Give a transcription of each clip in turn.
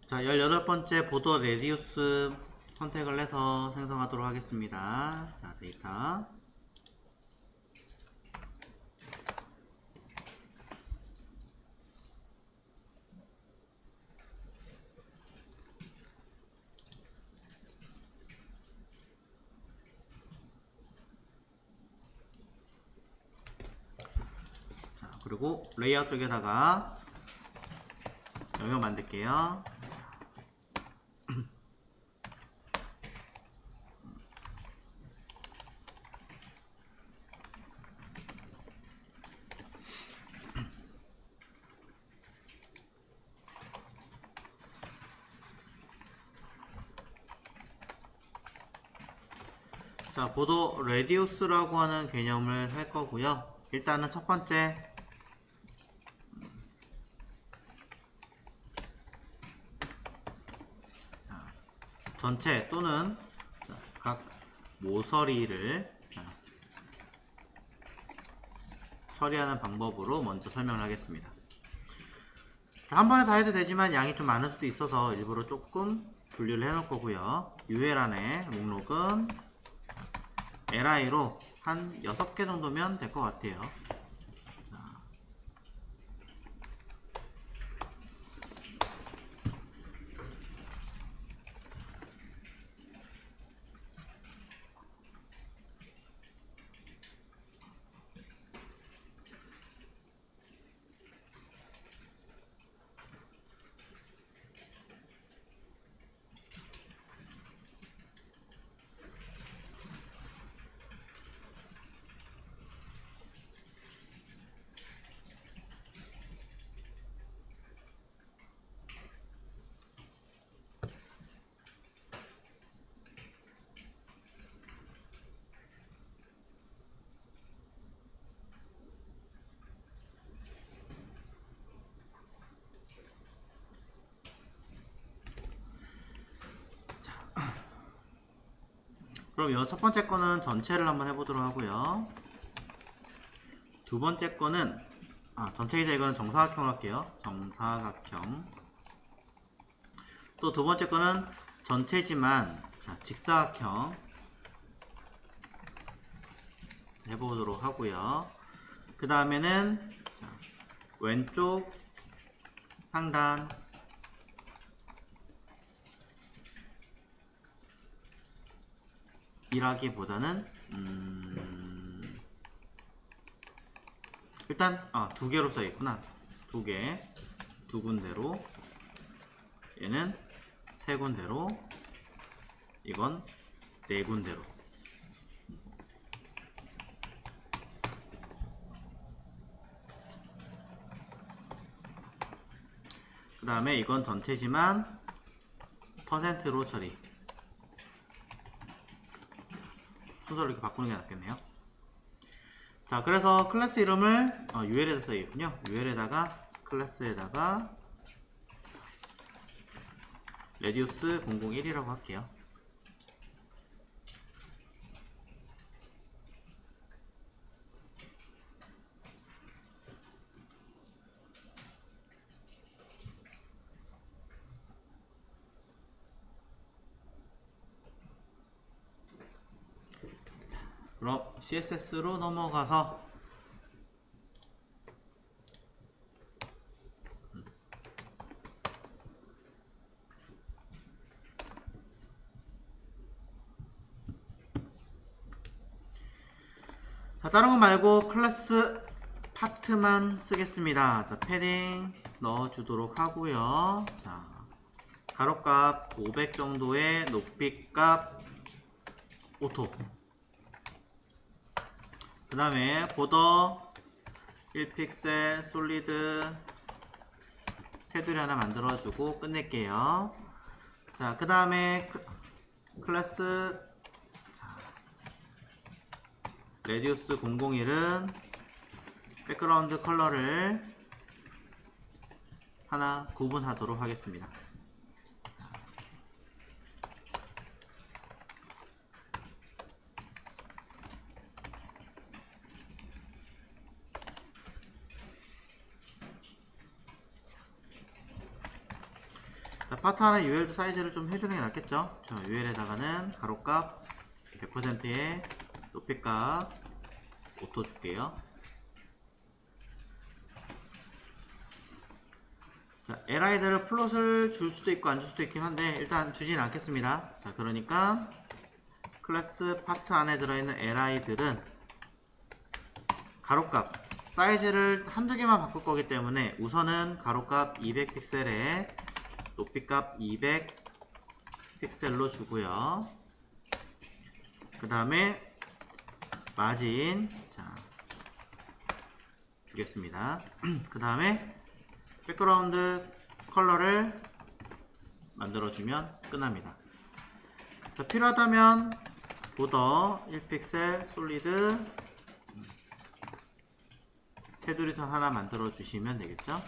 자, 18번째 보도 레디우스 선택을 해서 생성하도록 하겠습니다. 자, 데이터. 자, 그리고 레이아웃 쪽에다가 영역 만들게요. 자, 보도 레디우스라고 하는 개념을 할 거고요. 일단은 첫 번째 전체 또는 각 모서리를 처리하는 방법으로 먼저 설명을 하겠습니다. 한 번에 다 해도 되지만 양이 좀 많을 수도 있어서 일부러 조금 분리를 해 놓을 거고요. UL 안에 목록은 li로 한 6개 정도면 될 것 같아요. 자, 그럼 이 첫 번째 거는 전체를 한번 해보도록 하고요. 두 번째 거는 전체이자 이거는 정사각형으로 할게요. 정사각형. 또 두 번째 거는 전체지만 직사각형 해보도록 하고요. 그 다음에는 왼쪽 상단 일하기보다는 일단 두 개로 써있구나. 두 개, 두 군데로, 얘는 세 군데로, 이건 네 군데로. 그 다음에 이건 전체지만 퍼센트로 처리. 순서를 이렇게 바꾸는 게 낫겠네요. 자, 그래서 클래스 이름을 UL에다 써야겠군요. UL에다가 클래스에다가 레디우스 001이라고 할게요. 그럼 CSS로 넘어가서 다른 거 말고 클래스 파트만 쓰겠습니다. 자, 패딩 넣어주도록 하고요. 자, 가로값 500 정도의 높이값 오토. 그 다음에 보더 1픽셀 솔리드 테두리 하나 만들어주고 끝낼게요. 자, 그 다음에 클래스 레디우스 001은 백그라운드 컬러를 하나 구분하도록 하겠습니다. 자, 파트 하나 UL도 사이즈를 좀 해주는 게 낫겠죠. 자, UL에다가는 가로값 100%의 높이값 오토 줄게요. 자, li들을 플롯을 줄 수도 있고 안 줄 수도 있긴 한데 일단 주진 않겠습니다. 자, 그러니까 클래스 파트 안에 들어있는 li들은 가로값 사이즈를 한두 개만 바꿀 거기 때문에 우선은 가로값 200픽셀에 높이값 200픽셀로 주고요. 그 다음에 마진 자 주겠습니다. 그 다음에 백그라운드 컬러를 만들어주면 끝납니다. 자, 필요하다면 보더 1픽셀 솔리드 테두리선 하나 만들어 주시면 되겠죠.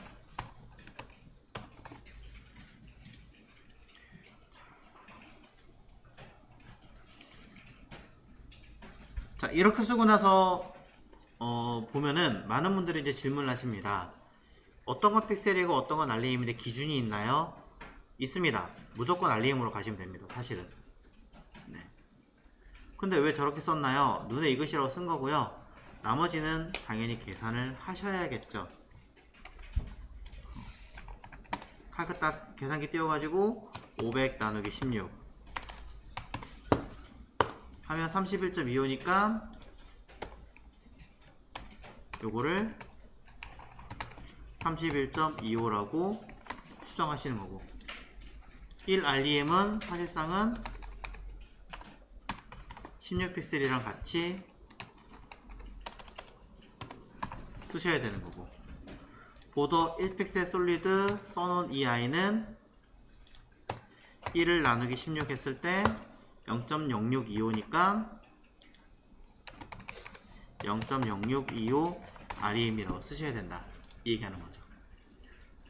자, 이렇게 쓰고 나서 보면은 많은 분들이 이제 질문을 하십니다. 어떤 건 픽셀이고 어떤 건 알리임인데 기준이 있나요? 있습니다. 무조건 알리임으로 가시면 됩니다. 사실은. 네. 근데 왜 저렇게 썼나요? 눈에 익으시라고 쓴 거고요. 나머지는 당연히 계산을 하셔야겠죠. 칼크 딱 계산기 띄워가지고 500 나누기 16 하면 31.25니까 요거를 31.25라고 수정하시는 거고 1REM은 사실상은 16픽셀이랑 같이 쓰셔야 되는 거고 보더 1픽셀 솔리드 써놓은 이 아이는 1을 나누기 16 했을 때 0.0625니까 0.0625 REM이라고 쓰셔야 된다 이 얘기하는 거죠.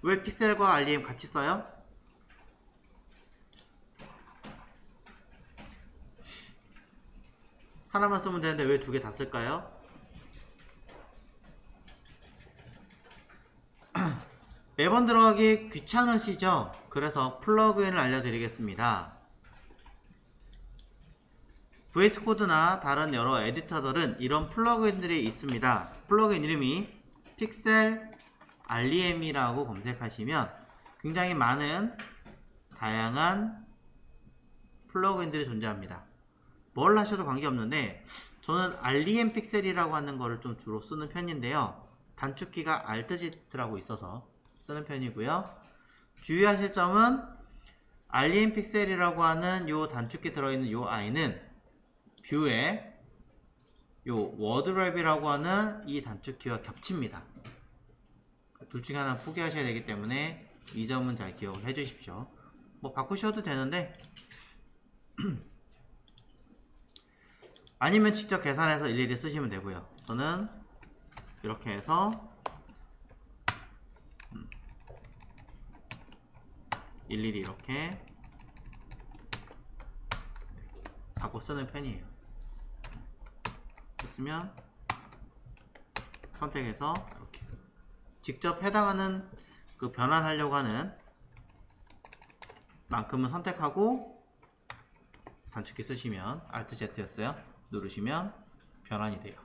왜 픽셀과 REM 같이 써요? 하나만 쓰면 되는데 왜 두 개 다 쓸까요? 매번 들어가기 귀찮으시죠? 그래서 플러그인을 알려드리겠습니다. VS 코드나 다른 여러 에디터들은 이런 플러그인들이 있습니다. 플러그인 이름이 픽셀 REM이라고 검색하시면 굉장히 많은 다양한 플러그인들이 존재합니다. 뭘 하셔도 관계없는데 저는 REM 픽셀이라고 하는 거를 좀 주로 쓰는 편인데요. 단축키가 Alt-Z라고 있어서 쓰는 편이고요. 주의하실 점은 REM 픽셀이라고 하는 요 단축키 들어있는 요 아이는 뷰에 요 워드랩이라고 하는 이 단축키와 겹칩니다. 둘 중에 하나 포기하셔야 되기 때문에 이 점은 잘 기억을 해 주십시오. 뭐 바꾸셔도 되는데 아니면 직접 계산해서 일일이 쓰시면 되고요. 저는 이렇게 해서 일일이 이렇게 바꿔 쓰는 편이에요. 했으면 선택해서 이렇게 직접 해당하는 그 변환하려고 하는 만큼은 선택하고 단축키 쓰시면 Alt-Z였어요. 누르시면 변환이 돼요.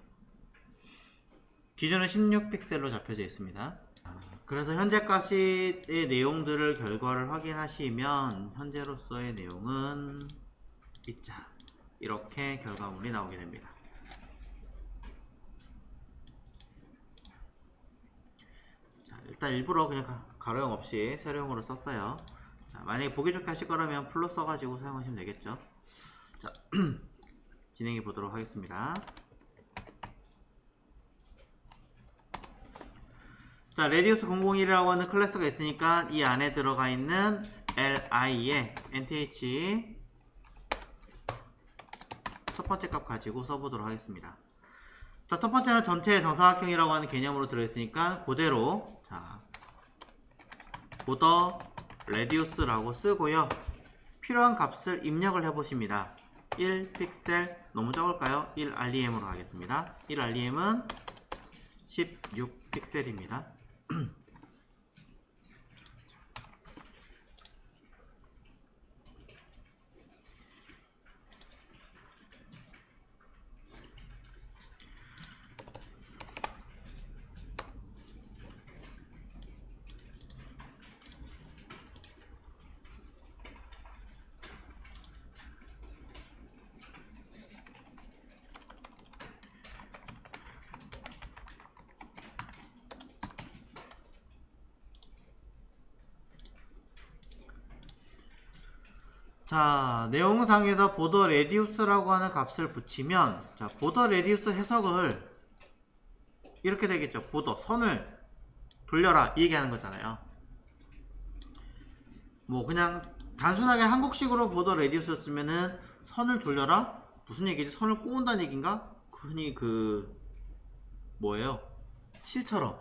기준은 16픽셀로 잡혀져 있습니다. 그래서 현재까지의 내용들을 결과를 확인하시면 현재로서의 내용은 있자 이렇게 결과물이 나오게 됩니다. 자, 일단 일부러 그냥 가로형 없이 세로형으로 썼어요. 자, 만약에 보기 좋게 하실 거라면 풀로 써가지고 사용하시면 되겠죠. 자, 진행해 보도록 하겠습니다. 자, 레디우스 001이라고 하는 클래스가 있으니까 이 안에 들어가 있는 li에 nth 첫 번째 값 가지고 써보도록 하겠습니다. 자, 첫 번째는 전체 정사각형이라고 하는 개념으로 들어있으니까 그대로 자 보더 레디우스라고 쓰고요. 필요한 값을 입력을 해보십니다. 1픽셀 너무 적을까요? 1REM으로 가겠습니다. 1REM은 16픽셀입니다. 자, 내용상에서 보더 레디우스라고 하는 값을 붙이면, 자, 보더 레디우스 해석을 이렇게 되겠죠. 보더, 선을 돌려라, 이 얘기하는 거잖아요. 뭐 그냥 단순하게 한국식으로 보더 레디우스였으면은 선을 돌려라? 무슨 얘기지? 선을 꼬은다는 얘기인가? 흔히 뭐예요? 실처럼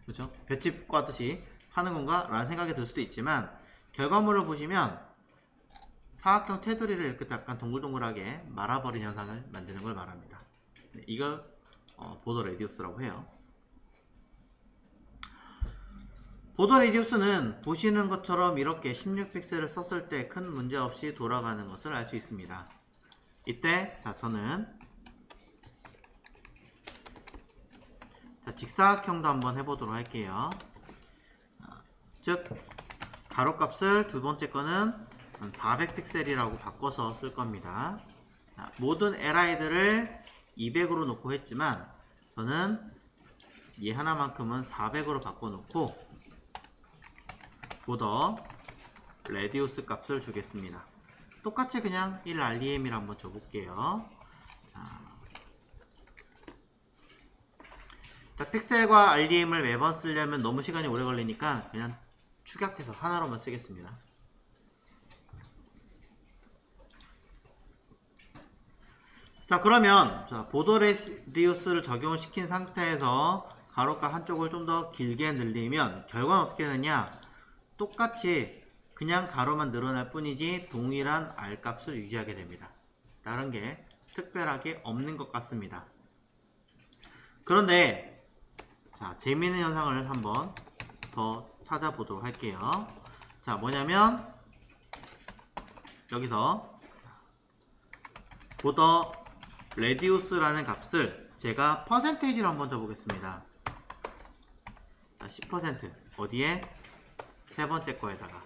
그렇죠? 볏짚 꽈듯이 하는 건가? 라는 생각이 들 수도 있지만, 결과물을 보시면 사각형 테두리를 이렇게 약간 동글동글하게 말아버린 현상을 만드는 걸 말합니다. 이걸 보더 레디우스라고 해요. 보더 레디우스는 보시는 것처럼 이렇게 16픽셀을 썼을 때 큰 문제 없이 돌아가는 것을 알 수 있습니다. 이때 자, 저는 직사각형도 한번 해보도록 할게요. 즉 가로값을 두 번째 거는 400픽셀이라고 바꿔서 쓸 겁니다. 자, 모든 li들을 200으로 놓고 했지만 저는 얘 하나만큼은 400으로 바꿔놓고 보더 레디우스 값을 주겠습니다. 똑같이 그냥 1REM이라 한번 줘볼게요. 자, 픽셀과 REM을 매번 쓰려면 너무 시간이 오래 걸리니까 그냥 축약해서 하나로만 쓰겠습니다. 자, 그러면 보더 레디우스를 적용시킨 상태에서 가로값 한쪽을 좀 더 길게 늘리면 결과는 어떻게 되느냐? 똑같이 그냥 가로만 늘어날 뿐이지 동일한 R값을 유지하게 됩니다. 다른 게 특별하게 없는 것 같습니다. 그런데 자, 재미있는 현상을 한번 더 찾아보도록 할게요. 자, 뭐냐면 여기서 보더 레디우스라는 값을 제가 퍼센테이지로 한번 줘보겠습니다. 자, 10% 어디에? 세 번째 거에다가.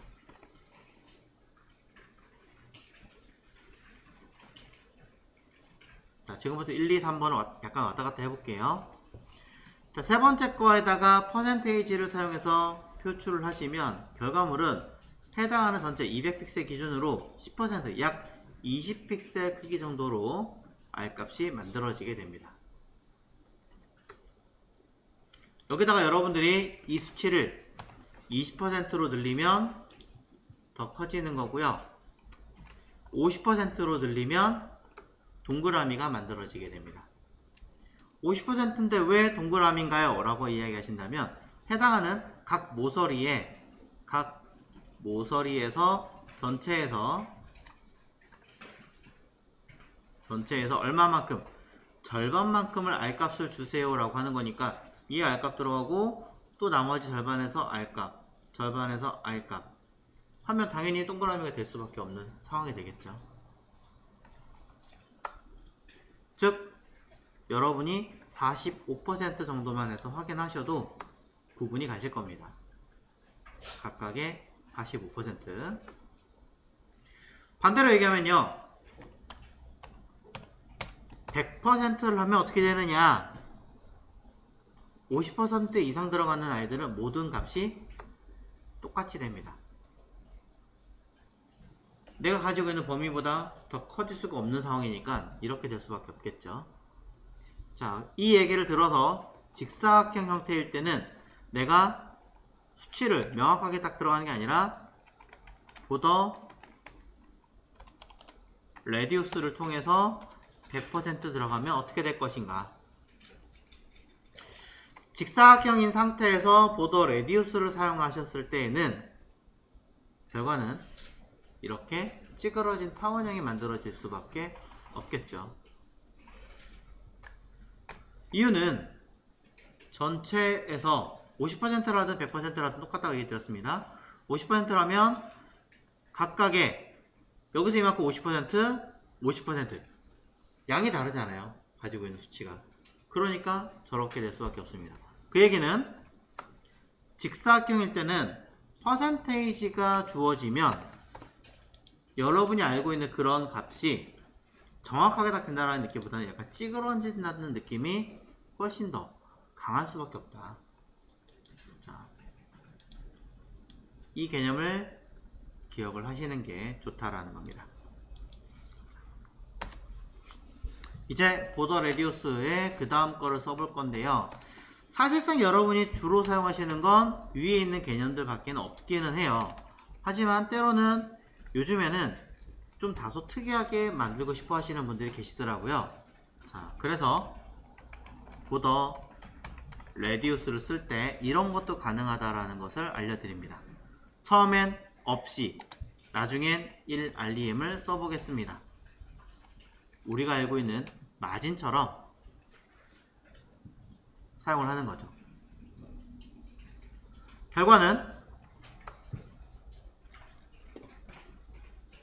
자, 지금부터 1, 2, 3번을 약간 왔다 갔다 해볼게요. 자, 세 번째 거에다가 퍼센테이지를 사용해서 표출을 하시면 결과물은 해당하는 전체 200픽셀 기준으로 10%, 약 20픽셀 크기 정도로 R값이 만들어지게 됩니다. 여기다가 여러분들이 이 수치를 20%로 늘리면 더 커지는 거고요. 50%로 늘리면 동그라미가 만들어지게 됩니다. 50%인데 왜 동그라미인가요? 라고 이야기하신다면 해당하는 각 모서리에서 전체에서 얼마만큼, 절반만큼을 R값을 주세요 라고 하는 거니까 이 R값 들어가고 또 나머지 절반에서 R값, 절반에서 R값 하면 당연히 동그라미가 될 수밖에 없는 상황이 되겠죠. 즉 여러분이 45% 정도만 해서 확인하셔도 구분이 가실 겁니다. 각각의 45%. 반대로 얘기하면요, 100%를 하면 어떻게 되느냐? 50% 이상 들어가는 아이들은 모든 값이 똑같이 됩니다. 내가 가지고 있는 범위보다 더 커질 수가 없는 상황이니까 이렇게 될 수밖에 없겠죠. 자, 이 얘기를 들어서 직사각형 형태일 때는 내가 수치를 명확하게 딱 들어가는 게 아니라 보더 레디우스를 통해서 100% 들어가면 어떻게 될 것인가? 직사각형인 상태에서 보더 레디우스를 사용하셨을 때에는 결과는 이렇게 찌그러진 타원형이 만들어질 수밖에 없겠죠. 이유는 전체에서 50%라든 100%라든 똑같다고 얘기 드렸습니다. 50%라면 각각의 여기서 이만큼 50% 양이 다르잖아요. 가지고 있는 수치가. 그러니까 저렇게 될 수밖에 없습니다. 그 얘기는 직사각형일 때는 퍼센테이지가 주어지면 여러분이 알고 있는 그런 값이 정확하게 딱 된다는 느낌보다는 약간 찌그러진다는 느낌이 훨씬 더 강할 수밖에 없다. 자, 이 개념을 기억을 하시는 게 좋다라는 겁니다. 이제 보더 레디우스의 그 다음 거를 써볼 건데요. 사실상 여러분이 주로 사용하시는 건 위에 있는 개념들 밖에 없기는 해요. 하지만 때로는 요즘에는 좀 다소 특이하게 만들고 싶어 하시는 분들이 계시더라고요. 자, 그래서 보더 레디우스를 쓸 때 이런 것도 가능하다라는 것을 알려드립니다. 처음엔 없이, 나중엔 1REM을 써보겠습니다. 우리가 알고 있는 마진처럼 사용을 하는 거죠. 결과는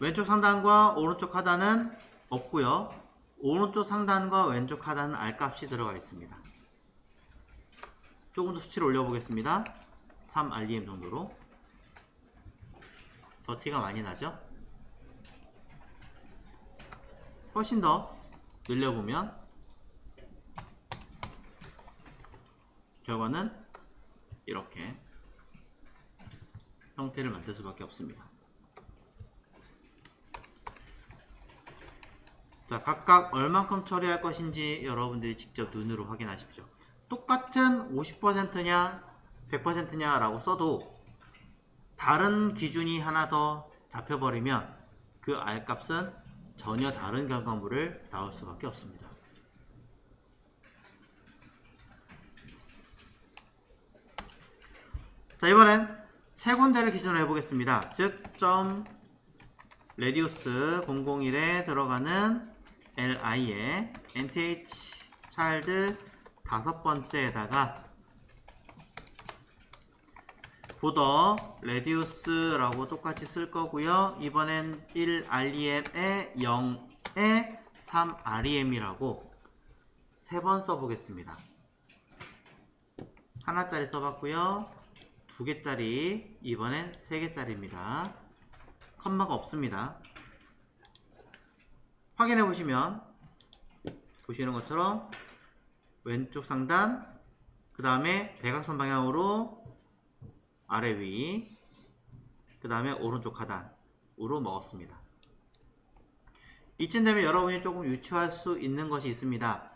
왼쪽 상단과 오른쪽 하단은 없고요. 오른쪽 상단과 왼쪽 하단은 R값이 들어가 있습니다. 조금 더 수치를 올려보겠습니다. 3REM 정도로. 더 티가 많이 나죠? 훨씬 더 늘려보면 결과는 이렇게 형태를 만들 수밖에 없습니다. 자, 각각 얼만큼 처리할 것인지 여러분들이 직접 눈으로 확인하십시오. 똑같은 50%냐 100%냐 라고 써도 다른 기준이 하나 더 잡혀버리면 그 R값은 전혀 다른 결과물을 나올 수밖에 없습니다. 자, 이번엔 세 군데를 기준으로 해보겠습니다. 즉, 점 레디우스 001에 들어가는 LI에 NTH 차일드 다섯 번째에다가 보더 레디우스라고 똑같이 쓸 거고요. 이번엔 1REM에 0에 3REM이라고 세 번 써보겠습니다. 하나짜리 써봤고요. 두 개짜리, 이번엔 세 개짜리입니다. 컴마가 없습니다. 확인해 보시면 보시는 것처럼 왼쪽 상단, 그 다음에 대각선 방향으로 아래 위, 그 다음에 오른쪽 하단으로 먹었습니다. 이쯤 되면 여러분이 조금 유추할 수 있는 것이 있습니다.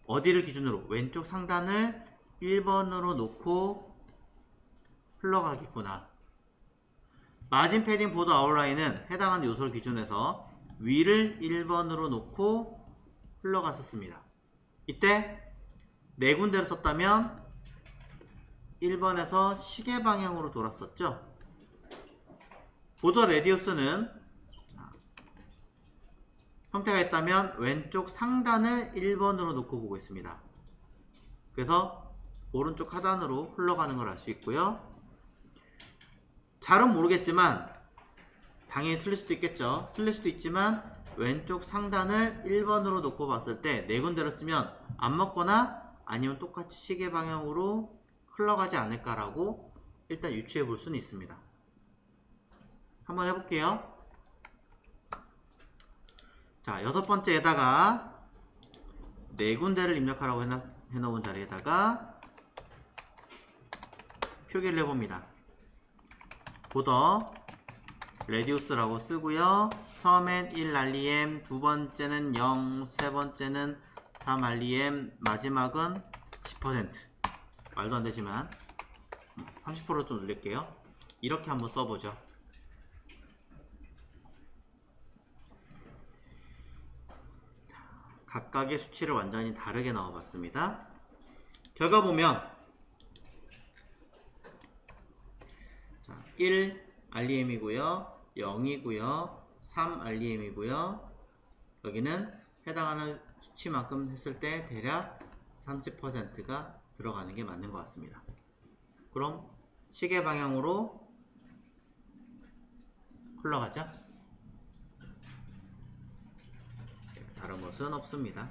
어디를 기준으로? 왼쪽 상단을 1번으로 놓고 흘러가겠구나. 마진 패딩 보드 아웃라인은 해당하는 요소를 기준해서 위를 1번으로 놓고 흘러갔었습니다. 이때 네 군데를 썼다면 1번에서 시계 방향으로 돌았었죠. 보드 레디우스는 형태가 있다면 왼쪽 상단을 1번으로 놓고 보고 있습니다. 그래서 오른쪽 하단으로 흘러가는 걸 알 수 있고요. 잘은 모르겠지만 당연히 틀릴 수도 있겠죠. 틀릴 수도 있지만 왼쪽 상단을 1번으로 놓고 봤을 때 네 군데를 쓰면 안 먹거나 아니면 똑같이 시계 방향으로 흘러가지 않을까라고 일단 유추해 볼 수는 있습니다. 한번 해볼게요. 자, 여섯 번째에다가 네 군데를 입력하라고 해놓은 자리에다가 표기를 해봅니다. 보더 레디우스라고 쓰고요. 처음엔 1REM, 두 번째는 0, 세 번째는 3REM, 마지막은 10%. 말도 안 되지만 30% 좀 늘릴게요. 이렇게 한번 써보죠. 각각의 수치를 완전히 다르게 넣어봤습니다. 결과 보면 1REM이고요, 0이고요, 3REM이고요. 여기는 해당하는 수치만큼 했을 때 대략 30%가 들어가는 게 맞는 것 같습니다. 그럼 시계 방향으로 흘러가죠? 다른 것은 없습니다.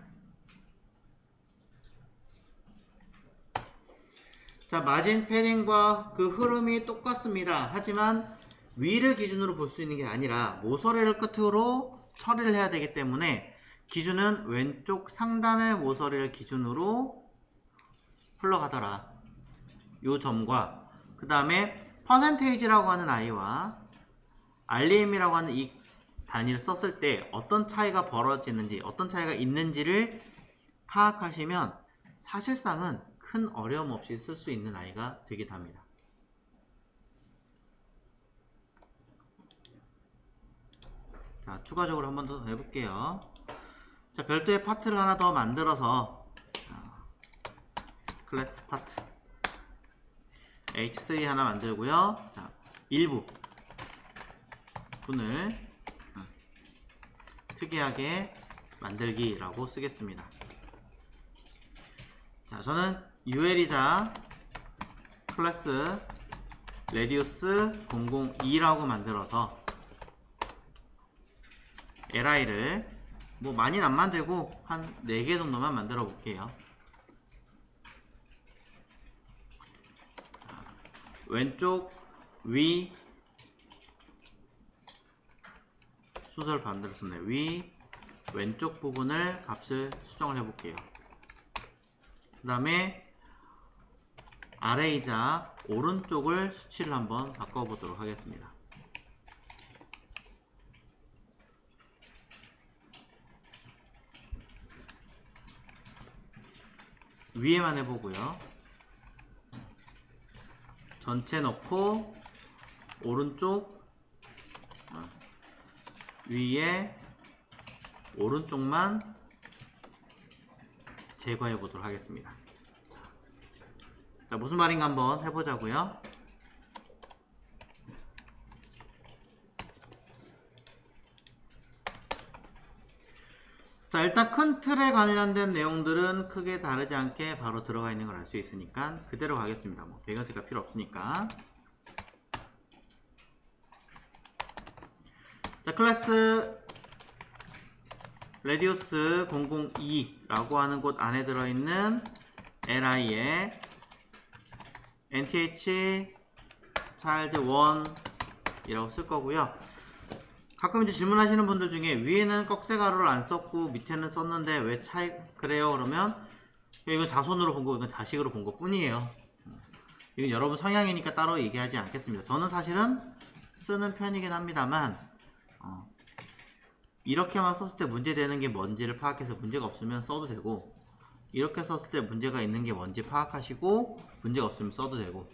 자, 마진 패딩과 그 흐름이 똑같습니다. 하지만 위를 기준으로 볼 수 있는 게 아니라 모서리를 끝으로 처리를 해야 되기 때문에 기준은 왼쪽 상단의 모서리를 기준으로 흘러가더라. 요 점과 그 다음에 퍼센테이지라고 하는 아이와 REM이라고 하는 이 단위를 썼을 때 어떤 차이가 벌어지는지, 어떤 차이가 있는지를 파악하시면 사실상은 큰 어려움 없이 쓸 수 있는 아이가 되기도 합니다. 자, 추가적으로 한 번 더 해볼게요. 자, 별도의 파트를 하나 더 만들어서 클래스 파트 H3 하나 만들고요. 자, 일부 분을 특이하게 만들기라고 쓰겠습니다. 자, 저는 UL이자 클래스 레디우스 002라고 만들어서 li를 뭐 많이는 안 만들고 한 4개 정도만 만들어 볼게요. 왼쪽 위 순서를 반대로 썼네요. 위 왼쪽 부분을 값을 수정을 해 볼게요. 그 다음에 아래이자 오른쪽을 수치를 한번 바꿔보도록 하겠습니다. 위에만 해보고요. 전체 넣고 오른쪽 위에 오른쪽만 제거해 보도록 하겠습니다. 자, 무슨 말인가 한번 해보자고요. 자, 일단 큰 틀에 관련된 내용들은 크게 다르지 않게 바로 들어가 있는 걸 알 수 있으니까 그대로 가겠습니다. 뭐 배경색깔 필요 없으니까. 자, 클래스 레디우스 002라고 하는 곳 안에 들어있는 li에 nth child 1이라고 쓸 거고요. 가끔 이제 질문하시는 분들 중에 위에는 꺽쇠가루를 안 썼고 밑에는 썼는데 왜 차이 그래요? 그러면 이건 자손으로 본 거, 이건 자식으로 본 것 뿐이에요. 이건 여러분 성향이니까 따로 얘기하지 않겠습니다. 저는 사실은 쓰는 편이긴 합니다만 이렇게만 썼을 때 문제되는 게 뭔지를 파악해서 문제가 없으면 써도 되고, 이렇게 썼을 때 문제가 있는 게 뭔지 파악하시고 문제가 없으면 써도 되고,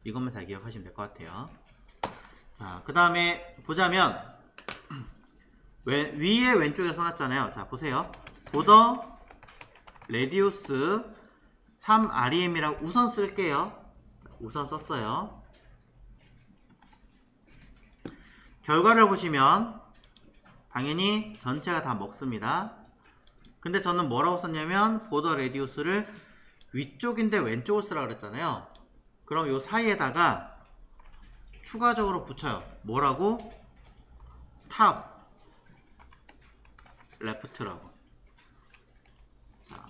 이것만 잘 기억하시면 될 것 같아요. 자, 그 다음에 보자면 위에 왼쪽에 써놨잖아요. 자, 보세요. 보더 레디우스 3REM이라고 우선 쓸게요. 우선 썼어요. 결과를 보시면 당연히 전체가 다 먹습니다. 근데 저는 뭐라고 썼냐면 보더 레디우스를 위쪽인데 왼쪽을 쓰라고 그랬잖아요. 그럼 요 사이에다가 추가적으로 붙여요. 뭐라고? 탑 레프트라고. 자,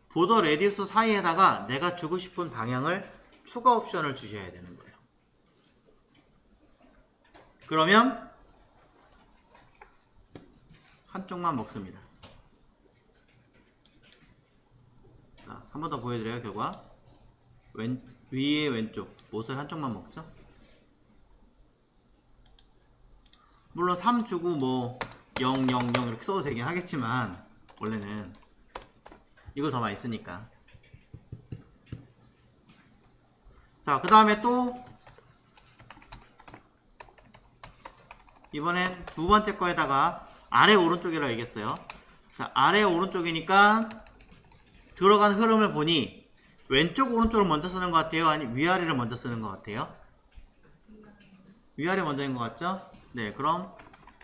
보더 레디우스 사이에다가 내가 주고 싶은 방향을 추가 옵션을 주셔야 되는 거예요. 그러면 한쪽만 먹습니다. 자, 한 번 더 보여드려요. 결과 위에 왼쪽 못을 한쪽만 먹죠. 물론 3 주고 뭐 0, 0, 0 이렇게 써도 되긴 하겠지만 원래는 이걸 더 많이 쓰니까. 자, 그 다음에 또 이번엔 두 번째 거에다가 아래 오른쪽이라고 얘기했어요. 자, 아래 오른쪽이니까 들어간 흐름을 보니 왼쪽 오른쪽을 먼저 쓰는 것 같아요? 아니면 위아래를 먼저 쓰는 것 같아요? 위아래 먼저인 것 같죠? 네, 그럼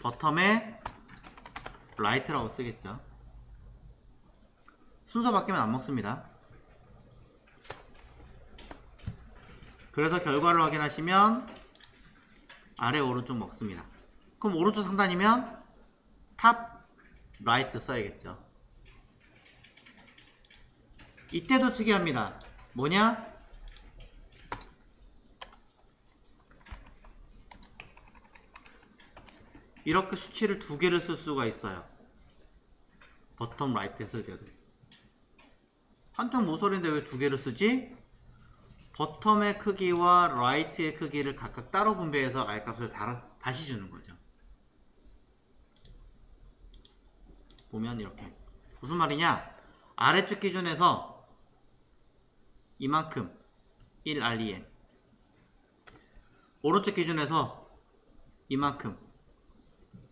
버텀에 라이트라고 쓰겠죠. 순서 바뀌면 안 먹습니다. 그래서 결과를 확인하시면 아래 오른쪽 먹습니다. 그럼 오른쪽 상단이면 탑 라이트 써야겠죠. 이때도 특이합니다. 뭐냐? 이렇게 수치를 두 개를 쓸 수가 있어요. 버텀 라이트 했을 때도. 한쪽 모서리인데 왜 두 개를 쓰지? 버텀의 크기와 라이트의 크기를 각각 따로 분배해서 R값을 다시 주는 거죠. 보면 이렇게. 무슨 말이냐? 아래쪽 기준에서 이만큼 1REM, 오른쪽 기준에서 이만큼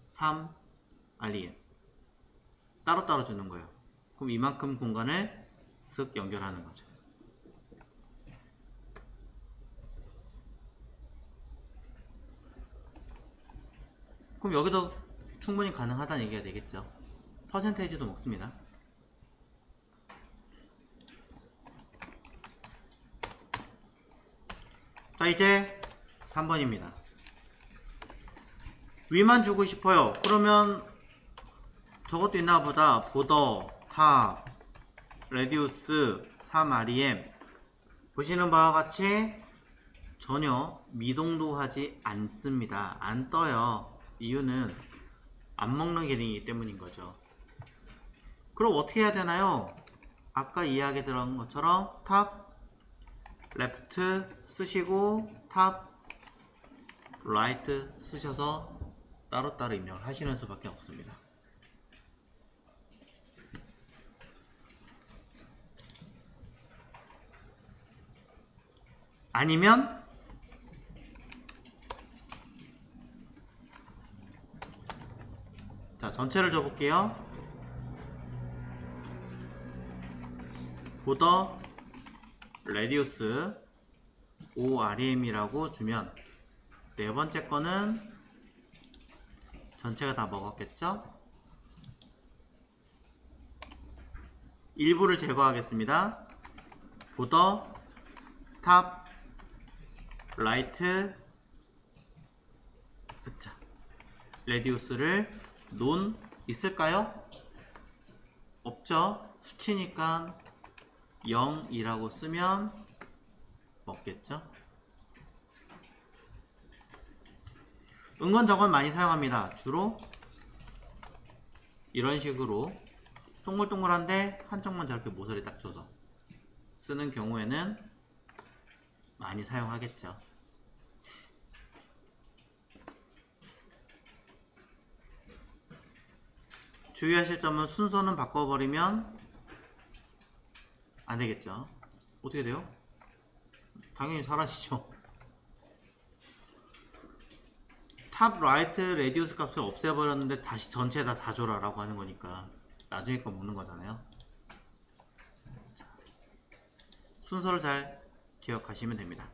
3REM 따로따로 주는 거예요. 그럼 이만큼 공간을 쓱 연결하는 거죠. 그럼 여기도 충분히 가능하다는 얘기가 되겠죠. 퍼센테이지도 먹습니다. 자, 이제 3번입니다. 위만 주고 싶어요. 그러면 저것도 있나 보다. 보더, 탑, 레디우스, 3REM. 보시는 바와 같이 전혀 미동도 하지 않습니다. 안 떠요. 이유는 안 먹는 기능이기 때문인 거죠. 그럼 어떻게 해야 되나요? 아까 이야기 들은 것처럼 탑, 레프트 쓰시고 탑, 라이트 쓰셔서 따로따로 입력을 하시는 수밖에 없습니다. 아니면 자, 전체를 줘볼게요. 보더 레디우스 5REM이라고 주면 네 번째 거는 전체가 다 먹었겠죠? 일부를 제거하겠습니다. 보더, 탑, 라이트, 자, 레디우스를 논 있을까요? 없죠? 수치니까 0이라고 쓰면 먹겠죠? 은건 저건 많이 사용합니다. 주로 이런 식으로 동글동글한데 한쪽만 저렇게 모서리 딱 줘서 쓰는 경우에는 많이 사용하겠죠. 주의하실 점은 순서는 바꿔버리면 안 되겠죠. 어떻게 돼요? 당연히 사라지죠. 탑, 라이트, 레디우스 값을 없애버렸는데 다시 전체에다 다 줘라 라고 하는 거니까 나중에 거 묻는 거잖아요. 자, 순서를 잘 기억하시면 됩니다.